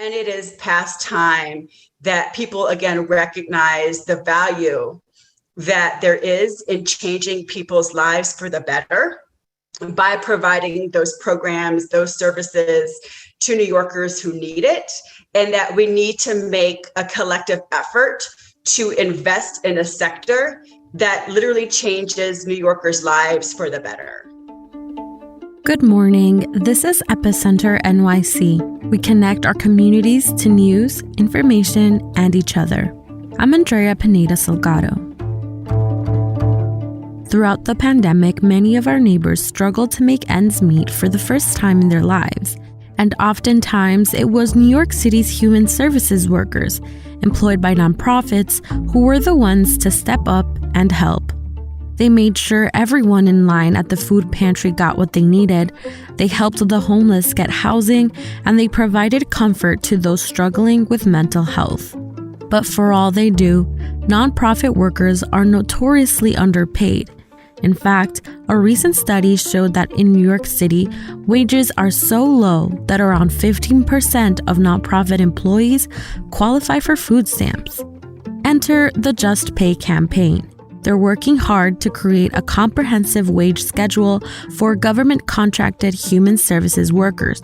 And it is past time that people again recognize the value that there is in changing people's lives for the better by providing those programs, those services to New Yorkers who need it, and that we need to make a collective effort to invest in a sector that literally changes New Yorkers' lives for the better. Good morning. This is Epicenter NYC. We connect our communities to news, information, and each other. I'm Andrea Pineda-Salgado. Throughout the pandemic, many of our neighbors struggled to make ends meet for the first time in their lives. And oftentimes, it was New York City's human services workers, employed by nonprofits, who were the ones to step up and help. They made sure everyone in line at the food pantry got what they needed. They helped the homeless get housing, and they provided comfort to those struggling with mental health. But for all they do, nonprofit workers are notoriously underpaid. In fact, a recent study showed that in New York City, wages are so low that around 15% of nonprofit employees qualify for food stamps. Enter the Just Pay campaign. They're working hard to create a comprehensive wage schedule for government-contracted human services workers.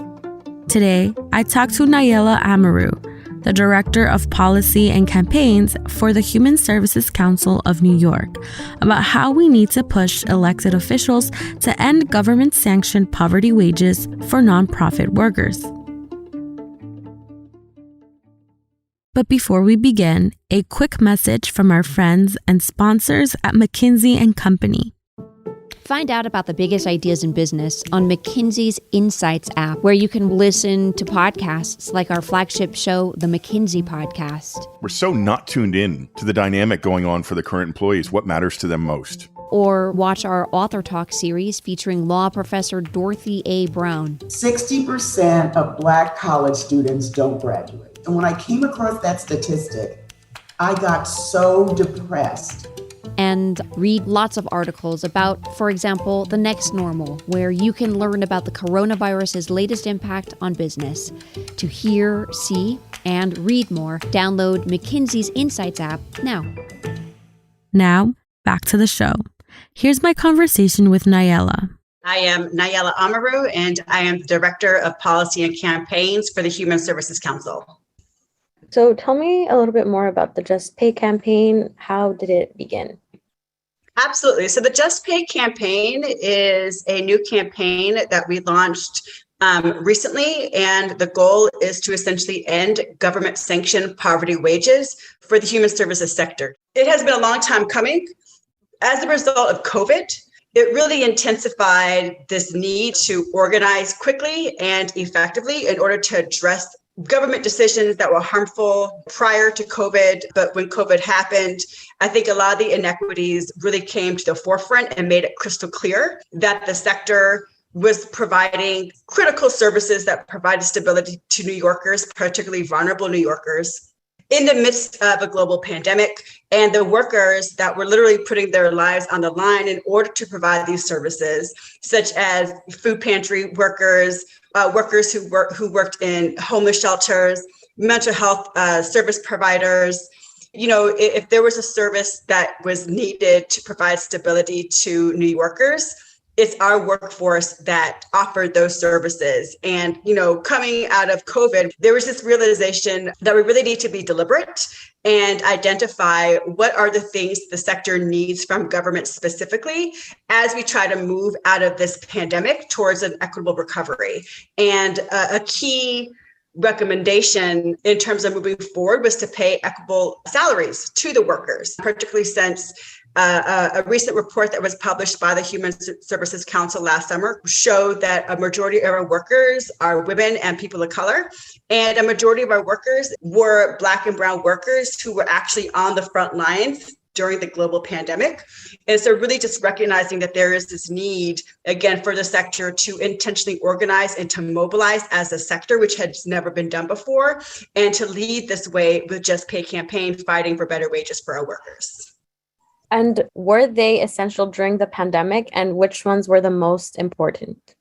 Today, I talked to Na'ilah Amaru, the Director of Policy and Campaigns for the Human Services Council of New York, about how we need to push elected officials to end government-sanctioned poverty wages for nonprofit workers. But before we begin, a quick message from our friends and sponsors at McKinsey & Company. Find out about the biggest ideas in business on McKinsey's Insights app, where you can listen to podcasts like our flagship show, The McKinsey Podcast. We're so not tuned in to the dynamic going on for the current employees, what matters to them most. Or watch our Author Talk series featuring law professor Dorothy A. Brown. 60% of Black college students don't graduate. And when I came across that statistic, I got so depressed. And read lots of articles about, for example, the next normal, where you can learn about the coronavirus's latest impact on business. To hear, see, and read more, download McKinsey's Insights app now. Now, back to the show. Here's my conversation with Na'ilah. I am Na'ilah Amaru, and I am the Director of Policy and Campaigns for the Human Services Council. So tell me a little bit more about the Just Pay campaign. How did it begin? Absolutely. So the Just Pay campaign is a new campaign that we launched recently, and the goal is to essentially end government-sanctioned poverty wages for the human services sector. It has been a long time coming. As a result of COVID, it really intensified this need to organize quickly and effectively in order to address government decisions that were harmful prior to COVID. But when COVID happened, I think a lot of the inequities really came to the forefront and made it crystal clear that the sector was providing critical services that provided stability to New Yorkers, particularly vulnerable New Yorkers, in the midst of a global pandemic, and the workers that were literally putting their lives on the line in order to provide these services, such as food pantry workers, workers who worked in homeless shelters, mental health service providers. You know, if there was a service that was needed to provide stability to New Yorkers, it's our workforce that offered those services. And, you know, coming out of COVID, there was this realization that we really need to be deliberate and identify what are the things the sector needs from government specifically as we try to move out of this pandemic towards an equitable recovery. And a key recommendation in terms of moving forward was to pay equitable salaries to the workers, particularly since a recent report that was published by the Human Services Council last summer showed that a majority of our workers are women and people of color, and a majority of our workers were Black and brown workers who were actually on the front lines during the global pandemic. And so really just recognizing that there is this need, again, for the sector to intentionally organize and to mobilize as a sector, which has never been done before, and to lead this way with Just Pay campaign, fighting for better wages for our workers. And were they essential during the pandemic, and which ones were the most important?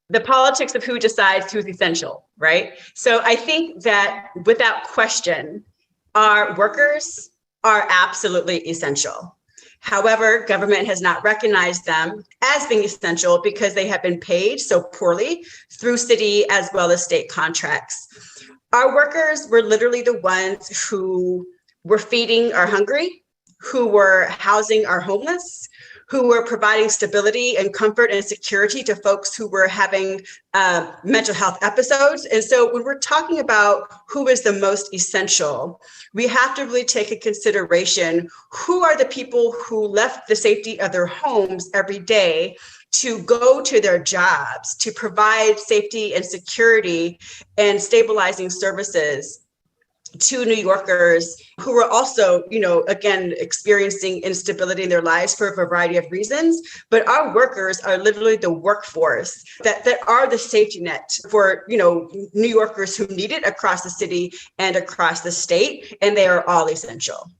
the politics of who decides who's essential, right? So I think that without question, our workers are absolutely essential. However, government has not recognized them as being essential because they have been paid so poorly through city as well as state contracts. Our workers were literally the ones who were feeding our hungry, who were housing our homeless, who were providing stability and comfort and security to folks who were having mental health episodes. And so when we're talking about who is the most essential, we have to really take into consideration who are the people who left the safety of their homes every day to go to their jobs, to provide safety and security and stabilizing services to New Yorkers who were also, again, experiencing instability in their lives for a variety of reasons. But our workers are literally the workforce that are the safety net for, New Yorkers who need it across the city and across the state, and they are all essential.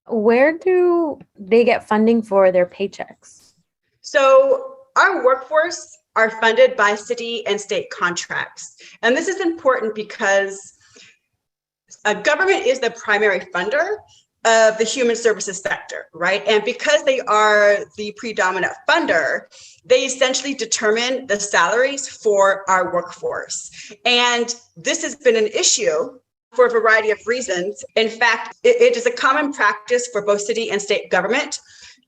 Where do they get funding for their paychecks? So our workforce are funded by city and state contracts. And this is important because government is the primary funder of the human services sector, right? And because they are the predominant funder, they essentially determine the salaries for our workforce. And this has been an issue for a variety of reasons. In fact, it is a common practice for both city and state government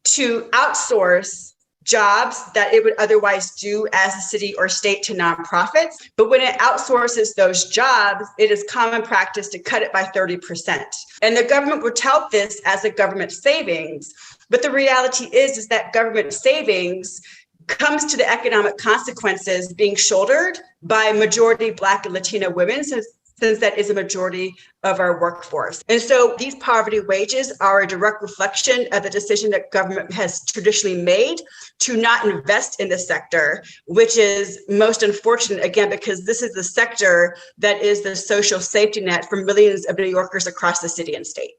to outsource jobs that it would otherwise do as a city or state to nonprofits. But when it outsources those jobs, it is common practice to cut it by 30%. And the government would tout this as a government savings. But the reality is that government savings comes to the economic consequences being shouldered by majority Black and Latina women, since that is a majority of our workforce. And so these poverty wages are a direct reflection of the decision that government has traditionally made to not invest in the sector, which is most unfortunate, again, because this is the sector that is the social safety net for millions of New Yorkers across the city and state.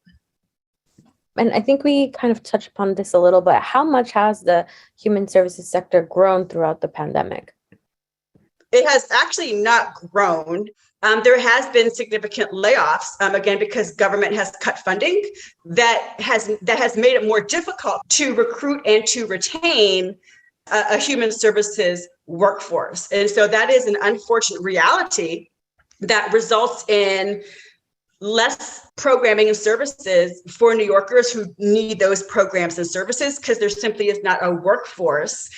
And I think we kind of touched upon this a little bit. How much has the human services sector grown throughout the pandemic? It has actually not grown. There has been significant layoffs, again, because government has cut funding that has made it more difficult to recruit and to retain a human services workforce. And so that is an unfortunate reality that results in less programming and services for New Yorkers who need those programs and services because there simply is not a workforce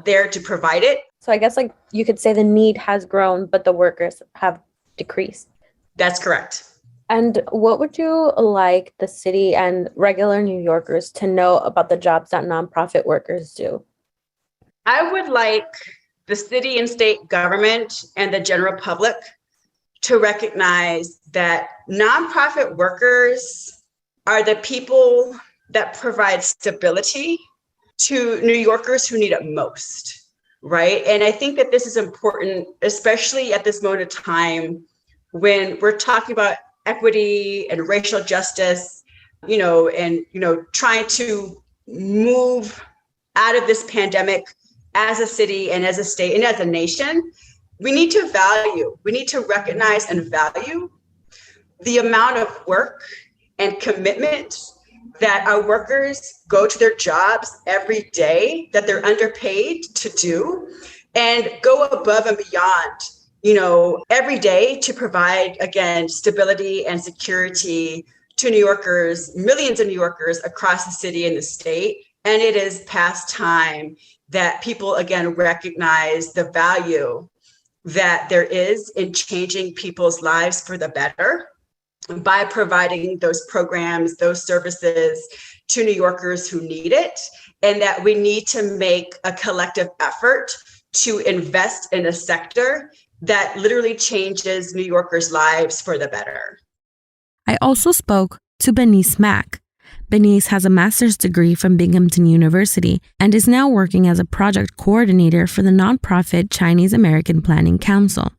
there to provide it. So I guess you could say the need has grown, but the workers have decreased. That's correct. And what would you like the city and regular New Yorkers to know about the jobs that nonprofit workers do? I would like the city and state government and the general public to recognize that nonprofit workers are the people that provide stability to New Yorkers who need it most. Right. And I think that this is important, especially at this moment of time when we're talking about equity and racial justice, trying to move out of this pandemic as a city and as a state and as a nation. We need to recognize and value the amount of work and commitment that our workers go to their jobs every day, that they're underpaid to do, and go above and beyond, every day to provide, again, stability and security to New Yorkers, millions of New Yorkers across the city and the state. And it is past time that people, again, recognize the value that there is in changing people's lives for the better by providing those programs, those services to New Yorkers who need it, and that we need to make a collective effort to invest in a sector that literally changes New Yorkers' lives for the better. I also spoke to Benice Mack. Benice has a master's degree from Binghamton University and is now working as a project coordinator for the nonprofit Chinese American Planning Council.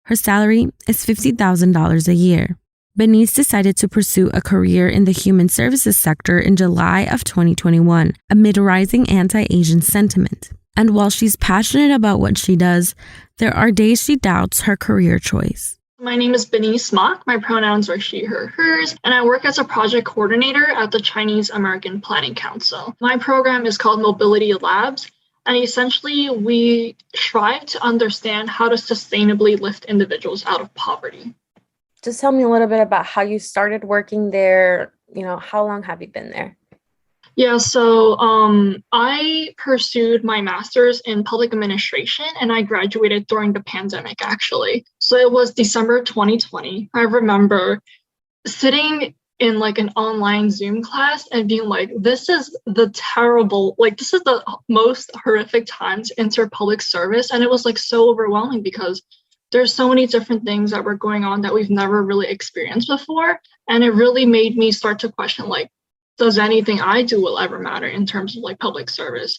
Her salary is $50,000 a year. Benice decided to pursue a career in the human services sector in July of 2021 amid rising anti-Asian sentiment. And while she's passionate about what she does, there are days she doubts her career choice. My name is Benice Mock. My pronouns are she, her, hers, and I work as a project coordinator at the Chinese American Planning Council. My program is called Mobility Labs, and essentially we strive to understand how to sustainably lift individuals out of poverty. Just tell me a little bit about how you started working there. How long have you been there? Yeah, so I pursued my master's in public administration and I graduated during the pandemic, actually. So it was December 2020. I remember sitting in like an online Zoom class and being like, this is the most horrific time to enter public service. And it was like so overwhelming because there's so many different things that were going on that we've never really experienced before. And it really made me start to question, like, does anything I do will ever matter in terms of like public service?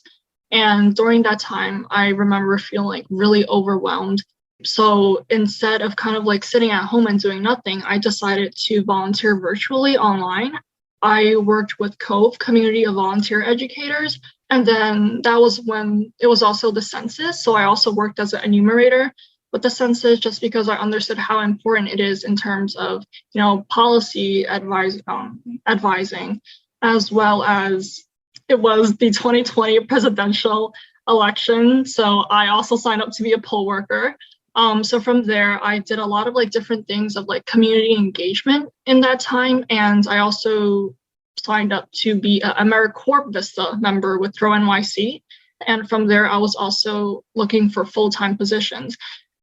And during that time, I remember feeling like really overwhelmed. So instead of kind of like sitting at home and doing nothing, I decided to volunteer virtually online. I worked with Cove, community of volunteer educators. And then that was when it was also the census. So I also worked as an enumerator with the census just because I understood how important it is in terms of, policy advising, as well as it was the 2020 presidential election. So I also signed up to be a poll worker. So from there, I did a lot of like different things of like community engagement in that time. And I also signed up to be an AmeriCorps Vista member with Throw NYC. And from there, I was also looking for full-time positions.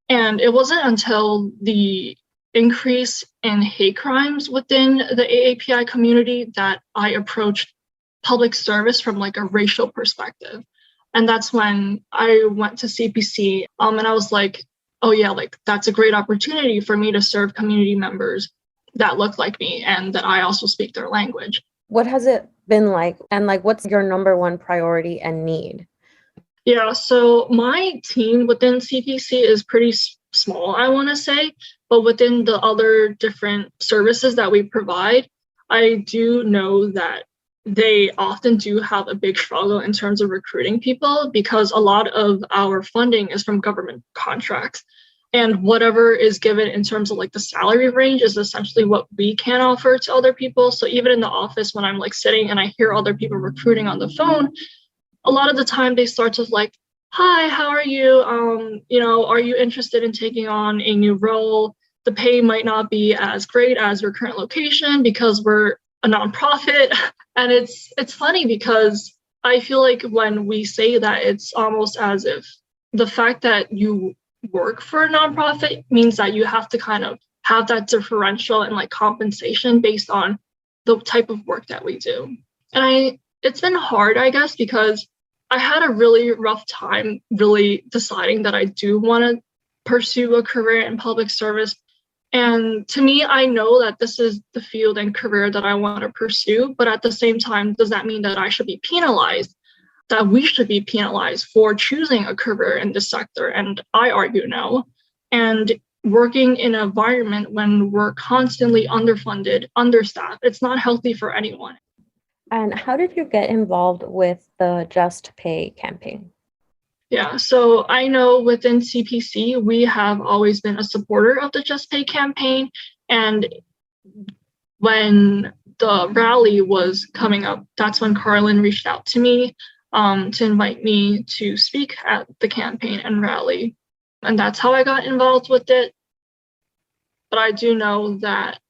And it wasn't until the increase in hate crimes within the AAPI community that I approached public service from like a racial perspective. And that's when I went to CPC and I was like, oh yeah, like that's a great opportunity for me to serve community members that look like me and that I also speak their language. What has it been like? And like, what's your number one priority and need? Yeah, so my team within CPC is pretty small, I want to say, but within the other different services that we provide, I do know that they often do have a big struggle in terms of recruiting people because a lot of our funding is from government contracts. And whatever is given in terms of like the salary range is essentially what we can offer to other people. So even in the office, when I'm like sitting and I hear other people recruiting on the phone, a lot of the time they start to like, hi, how are you? Are you interested in taking on a new role? The pay might not be as great as your current location because we're a nonprofit. And it's funny because I feel like when we say that, it's almost as if the fact that you work for a nonprofit means that you have to kind of have that differential and like compensation based on the type of work that we do. And it's been hard, I guess, because I had a really rough time really deciding that I do want to pursue a career in public service. And to me, I know that this is the field and career that I want to pursue. But at the same time, does that mean that I should be penalized? That we should be penalized for choosing a career in this sector? And I argue no. And working in an environment when we're constantly underfunded, understaffed, it's not healthy for anyone. And how did you get involved with the Just Pay campaign? Yeah, so I know within CPC, we have always been a supporter of the Just Pay campaign. And when the rally was coming up, that's when Carlin reached out to me to invite me to speak at the campaign and rally. And that's how I got involved with it. But I do know that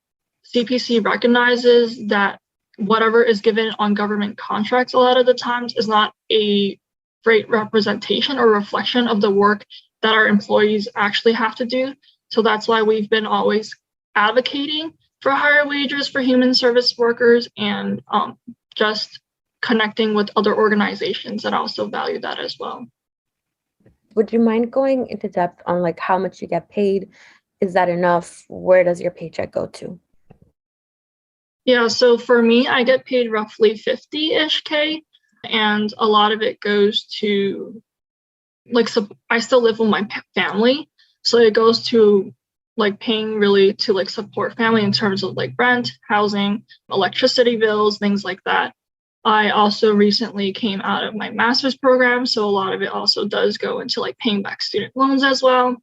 CPC recognizes that whatever is given on government contracts a lot of the times is not a great representation or reflection of the work that our employees actually have to do. So that's why we've been always advocating for higher wages for human service workers and just connecting with other organizations that also value that as well. Would you mind going into depth on like how much you get paid? Is that enough? Where does your paycheck go to? Yeah, so for me, I get paid roughly 50-ish K, and a lot of it goes to, like, so I still live with my family, so it goes to, like, paying really to, like, support family in terms of, like, rent, housing, electricity bills, things like that. I also recently came out of my master's program, so a lot of it also does go into like paying back student loans as well.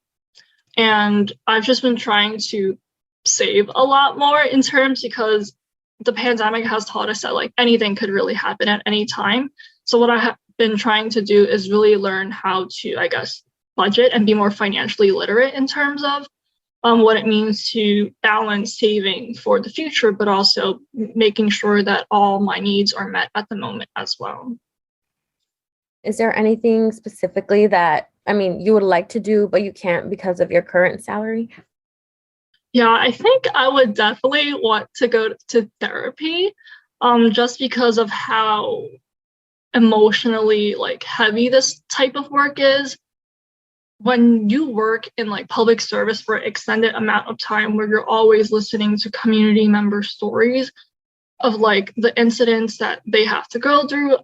And I've just been trying to save a lot more in terms because the pandemic has taught us that like anything could really happen at any time. So what I have been trying to do is really learn how to, I guess, budget and be more financially literate in terms of what it means to balance saving for the future, but also making sure that all my needs are met at the moment as well. Is there anything specifically that, I mean, you would like to do, but you can't because of your current salary? Yeah, I think I would definitely want to go to therapy, just because of how emotionally like heavy this type of work is. When you work in like public service for an extended amount of time where you're always listening to community member stories of like the incidents that they have to go through,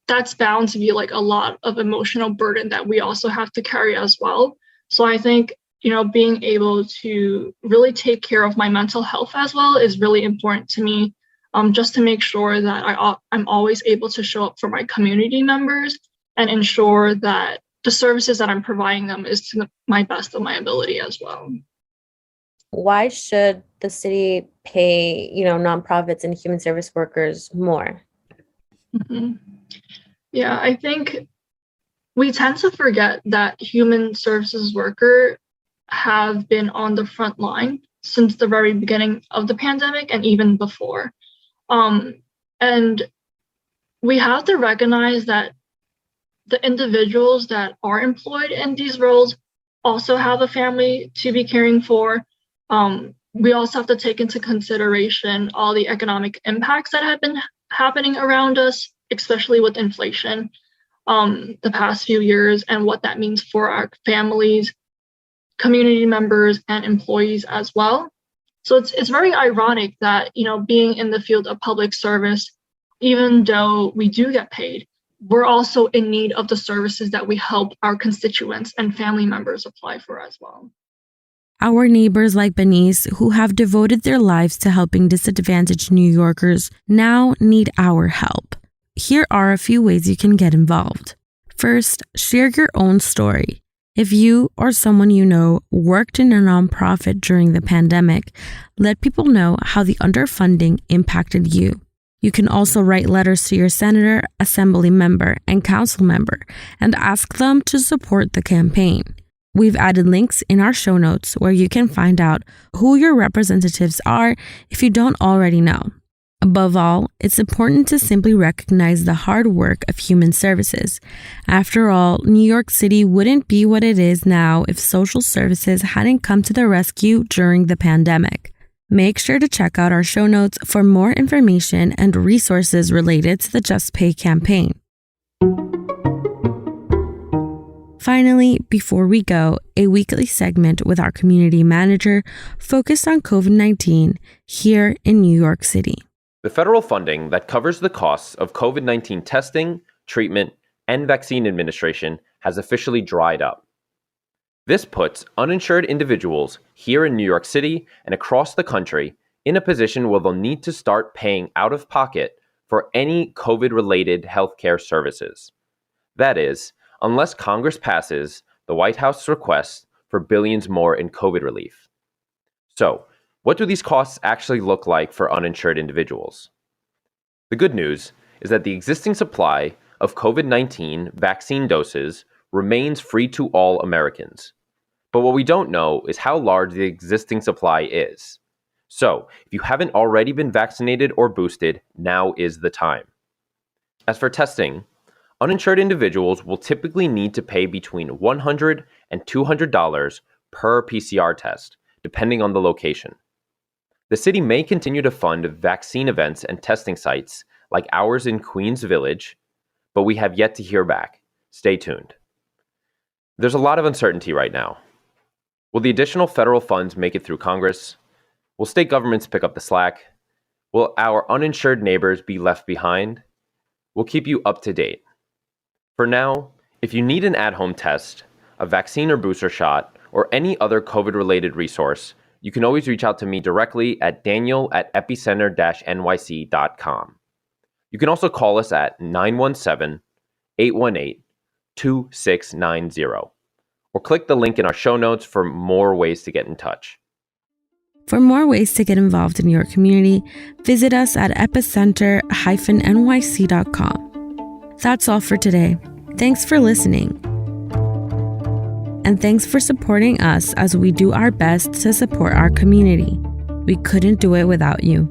that's bound to be like a lot of emotional burden that we also have to carry as well. So I think, being able to really take care of my mental health as well is really important to me, just to make sure that I'm always able to show up for my community members and ensure that the services that I'm providing them is to my best of my ability as well. Why should the city pay, nonprofits and human service workers more? Mm-hmm. Yeah, I think we tend to forget that human services workers have been on the front line since the very beginning of the pandemic and even before. And we have to recognize that the individuals that are employed in these roles also have a family to be caring for. We also have to take into consideration all the economic impacts that have been happening around us, especially with inflation, the past few years, and what that means for our families, community members, and employees as well. So it's very ironic that, being in the field of public service, even though we do get paid, we're also in need of the services that we help our constituents and family members apply for as well. Our neighbors like Benice, who have devoted their lives to helping disadvantaged New Yorkers, now need our help. Here are a few ways you can get involved. First, share your own story. If you or someone you know worked in a nonprofit during the pandemic, let people know how the underfunding impacted you. You can also write letters to your senator, assembly member, and council member and ask them to support the campaign. We've added links in our show notes where you can find out who your representatives are if you don't already know. Above all, it's important to simply recognize the hard work of human services. After all, New York City wouldn't be what it is now if social services hadn't come to the rescue during the pandemic. Make sure to check out our show notes for more information and resources related to the Just Pay campaign. Finally, before we go, a weekly segment with our community manager focused on COVID-19 here in New York City. The federal funding that covers the costs of COVID-19 testing, treatment, and vaccine administration has officially dried up. This puts uninsured individuals here in New York City and across the country in a position where they'll need to start paying out of pocket for any COVID-related healthcare services. That is, unless Congress passes the White House's request for billions more in COVID relief. So, what do these costs actually look like for uninsured individuals? The good news is that the existing supply of COVID-19 vaccine doses remains free to all Americans. But what we don't know is how large the existing supply is. So, if you haven't already been vaccinated or boosted, now is the time. As for testing, uninsured individuals will typically need to pay between $100 and $200 per PCR test, depending on the location. The city may continue to fund vaccine events and testing sites like ours in Queens Village, but we have yet to hear back. Stay tuned. There's a lot of uncertainty right now. Will the additional federal funds make it through Congress? Will state governments pick up the slack? Will our uninsured neighbors be left behind? We'll keep you up to date. For now, if you need an at-home test, a vaccine or booster shot, or any other COVID-related resource, you can always reach out to me directly at daniel@epicenter-nyc.com. You can also call us at 917-818-2690 or click the link in our show notes for more ways to get in touch. For more ways to get involved in your community, visit us at epicenter-nyc.com. That's all for today. Thanks for listening. And thanks for supporting us as we do our best to support our community. We couldn't do it without you.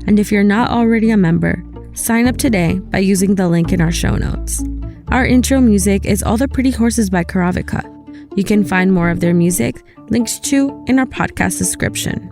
And if you're not already a member, sign up today by using the link in our show notes. Our intro music is All the Pretty Horses by Karavika. You can find more of their music, links to, in our podcast description.